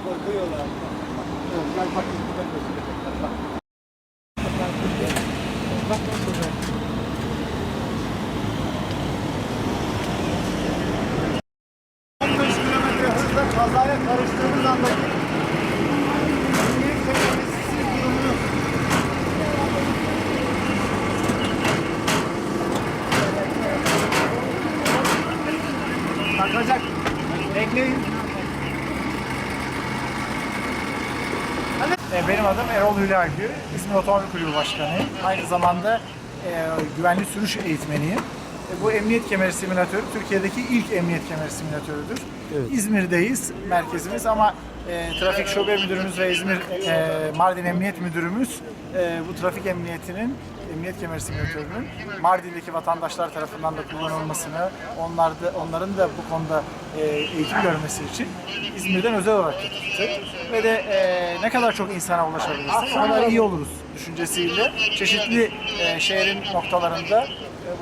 Korkuyorlar. Gel bak. Bak burada. 15 kilometre hızla kazaya karıştığımız andaki emniyet kemersiz durumunu takacak. Bekleyin. Benim adım Erol Hülyagü. İzmir Otomobil Kulübü Başkanıyım. Aynı zamanda güvenli sürüş eğitmeniyim. Bu emniyet kemeri simülatörü Türkiye'deki ilk emniyet kemeri simülatörüdür. Evet. İzmir'deyiz, merkezimiz ama Trafik Şube Müdürümüz ve İzmir Mardin Emniyet Müdürümüz bu trafik emniyet kemeri simülatörünün Mardin'deki vatandaşlar tarafından da kullanılmasını, onların da bu konuda eğitim görmesi için İzmir'den özel olarak getirdik. Ve de ne kadar çok insana ulaşabilirsek o kadar iyi oluruz düşüncesiyle çeşitli şehrin noktalarında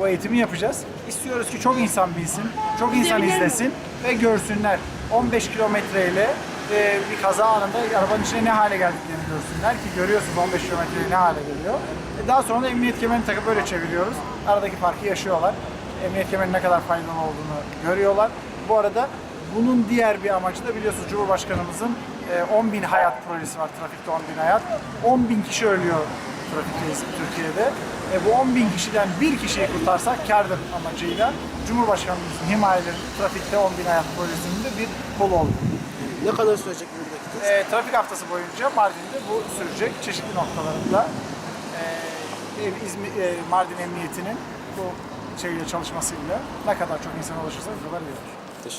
bu eğitimi yapacağız. İstiyoruz ki çok insan bilsin, çok insan izlesin ve görsünler. 15 kilometreyle bir kaza anında arabanın içine ne hale geldiklerini görsünler ki görüyorsunuz 15 kilometreye ne hale geliyor. Daha sonra da emniyet kemerini takıp böyle çeviriyoruz. Aradaki farkı yaşıyorlar. Emniyet kemerinin ne kadar faydalı olduğunu görüyorlar. Bu arada bunun diğer bir amacı da biliyorsunuz Cumhurbaşkanımızın 10.000 hayat projesi var, trafikte 10.000 hayat. 10.000 kişi ölüyor trafikteyiz Türkiye'de. Bu 10.000 kişiden bir kişiyi kurtarsak kârdır amacıyla Cumhurbaşkanımızın himayeleri trafikte 10.000 hayat projesinin de bir kolu oldu. Ne kadar sürecek buradaki? Trafik haftası boyunca Mardin'de bu sürecek çeşitli noktalarında. Mardin Emniyeti'nin bu çalışmasıyla ne kadar çok insana ulaşırsa o kadar iyi olur. Teşekkür